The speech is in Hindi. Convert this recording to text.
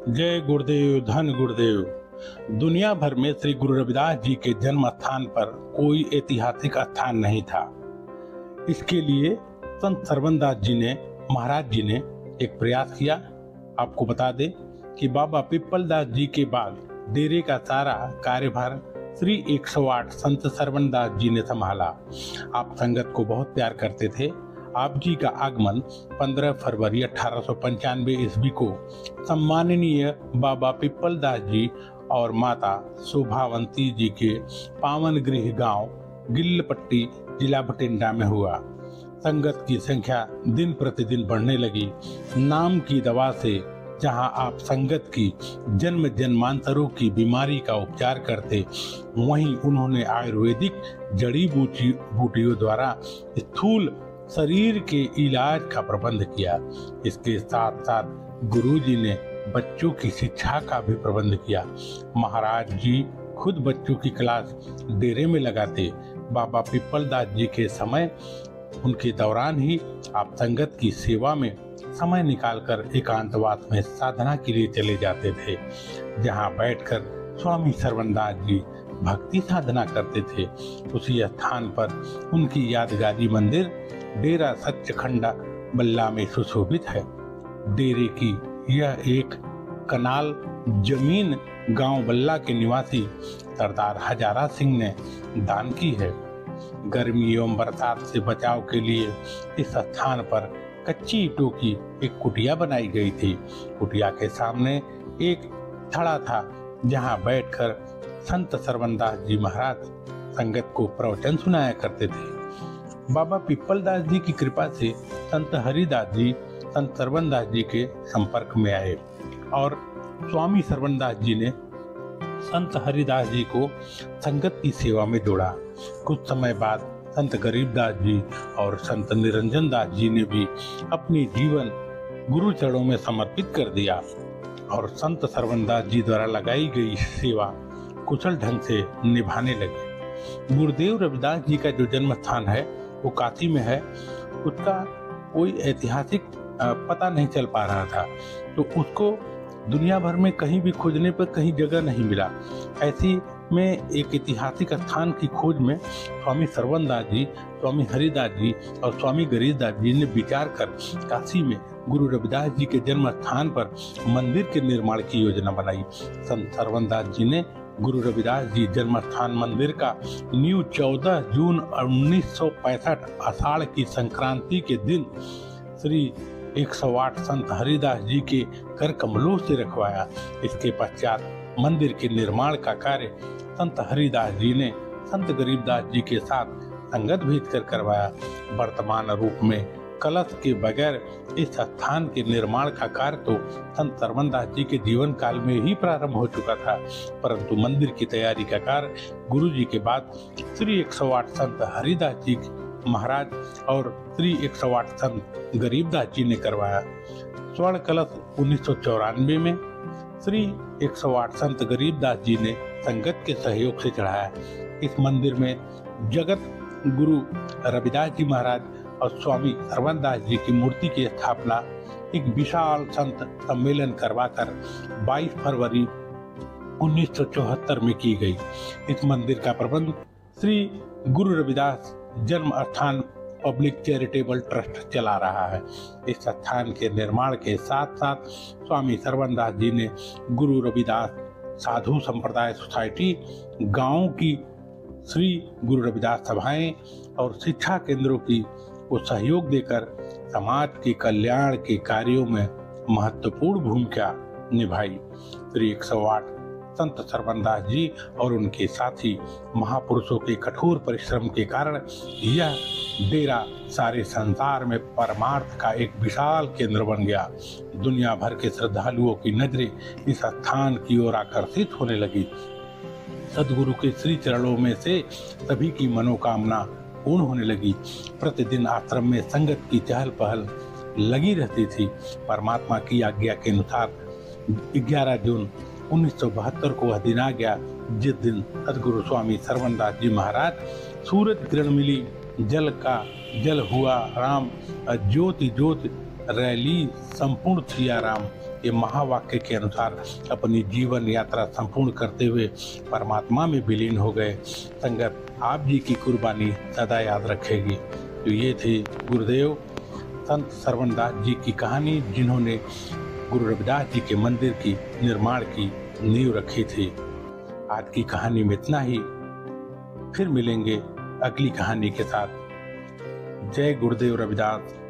जय गुरुदेव, धन गुरुदेव। दुनिया भर में श्री गुरु रविदास जी के जन्म स्थान पर कोई ऐतिहासिक स्थान नहीं था। इसके लिए संत सरवनदास जी ने महाराज जी ने एक प्रयास किया। आपको बता दें कि बाबा पिप्पलदास जी के बाद डेरे का सारा कार्यभार श्री 108 संत सरवनदास जी ने संभाला। आप संगत को बहुत प्यार करते थे। आप जी का आगमन 15 फरवरी 1895 ईस्वी को सम्माननीय बाबा पिप्पलदास जी और माता शोभावंती जी के पावन गृह गांव गिल्लपट्टी जिला बठिंडा में हुआ। संगत की संख्या दिन प्रतिदिन बढ़ने लगी। नाम की दवा से जहां आप संगत की जन्म जन्मांतरों की बीमारी का उपचार करते, वहीं उन्होंने आयुर्वेदिक जड़ी बूटियों द्वारा स्थूल शरीर के इलाज का प्रबंध किया। इसके साथ साथ गुरुजी ने बच्चों की शिक्षा का भी प्रबंध किया। महाराज जी खुद बच्चों की क्लास डेरे में लगाते। बाबा पिप्पलदास जी के समय उनके दौरान ही आप संगत की सेवा में समय निकालकर एकांतवास में साधना के लिए चले जाते थे, जहां बैठकर स्वामी सरवनदास जी भक्ति साधना करते थे। उसी स्थान पर उनकी यादगारी मंदिर डेरा सचखंडा बल्ला में सुशोभित है। डेरे की यह एक कनाल जमीन गांव बल्ला के निवासी सरदार हजारा सिंह ने दान की है। गर्मी एवं बरसात से बचाव के लिए इस स्थान पर कच्ची ईंटों की एक कुटिया बनाई गई थी। कुटिया के सामने एक थड़ा था, जहां बैठकर संत सरवनदास जी महाराज संगत को प्रवचन सुनाया करते थे। बाबा पिप्पलदास जी की कृपा से संत हरिदास जी संत सरवनदास जी के संपर्क में आए और स्वामी सरवनदास जी ने संत हरिदास जी को संगत की सेवा में जोड़ा। कुछ समय बाद संत गरीबदास जी और संत निरंजन दास जी ने भी अपनी जीवन गुरु चरणों में समर्पित कर दिया और संत सरवनदास जी द्वारा लगाई गई सेवा कुशल ढंग से निभाने लगे। गुरुदेव रविदास जी का जो जन्म स्थान है वो काशी में है। उसका कोई ऐतिहासिक पता नहीं चल पा रहा था, तो उसको दुनिया भर में कहीं भी खोजने पर कहीं जगह नहीं मिला। ऐसी में एक ऐतिहासिक स्थान की खोज में स्वामी सरवनदास जी, स्वामी हरिदास जी और स्वामी गरीबदास जी ने विचार कर काशी में गुरु रविदास जी के जन्म स्थान पर मंदिर के निर्माण की योजना बनाई। संत सरवनदास जी ने गुरु रविदास जी जन्म स्थान मंदिर का नींव 14 जून 1965 आषाढ़ की संक्रांति के दिन श्री 108 संत हरिदास जी के कर कमलों से रखवाया। इसके पश्चात मंदिर के निर्माण का कार्य संत हरिदास जी ने संत गरीबदास जी के साथ संगत भेज कर करवाया। वर्तमान रूप में कलश के बगैर इस स्थान के निर्माण का कार्य तो संत सरवनदास जी के जीवन काल में ही प्रारंभ हो चुका था, परंतु मंदिर की तैयारी का कार्य गुरु जी के बाद श्री 108 संत हरिदास जी महाराज और श्री 108 संत गरीबदास जी ने करवाया। स्वर्ण कलश 1994 में श्री 108 संत गरीबदास जी ने संगत के सहयोग से चढ़ाया। इस मंदिर में जगत गुरु रविदास जी महाराज और स्वामी सरवनदास जी की मूर्ति की स्थापना एक विशाल संत सम्मेलन करवाकर 22 फरवरी 1974 में की गई। इस मंदिर का प्रबंध श्री गुरु रविदास जन्म स्थान पब्लिक चैरिटेबल ट्रस्ट चला रहा है। इस स्थान के निर्माण के साथ साथ स्वामी सरवनदास जी ने गुरु रविदास साधु संप्रदाय सोसाइटी, गांव की श्री गुरु रविदास सभाएं और शिक्षा केंद्रों की को सहयोग देकर समाज के कल्याण के कार्यों में महत्वपूर्ण भूमिका निभाई। श्री 108 संत सरवनदास जी और उनके साथी महापुरुषों के कठोर परिश्रम के कारण यह डेरा सारे संसार में परमार्थ का एक विशाल केंद्र बन गया। दुनिया भर के श्रद्धालुओं की नजरें इस स्थान की ओर आकर्षित होने लगी। सदगुरु के श्री चरणों में से सभी की मनोकामना पूर्ण होने लगी। प्रतिदिन आश्रम में संगत की चहल पहल लगी रहती थी। परमात्मा की आज्ञा के अनुसार 11 जून 1972 को वह दिन आ गया जिस दिन सदगुरु स्वामी सरवनदास जी महाराज सूरज किरण मिली, जल का जल हुआ राम, ज्योति ज्योति रैली संपूर्ण सिया राम ये महावाक्य के अनुसार अपनी जीवन यात्रा संपूर्ण करते हुए परमात्मा में विलीन हो गए। संगत आप जी की कुर्बानी सदा याद रखेगी। तो ये थी गुरुदेव संत सरवणदास जी की कहानी, जिन्होंने गुरु रविदास जी के मंदिर की निर्माण की नींव रखी थी। आज की कहानी में इतना ही, फिर मिलेंगे अगली कहानी के साथ। जय गुरुदेव रविदास।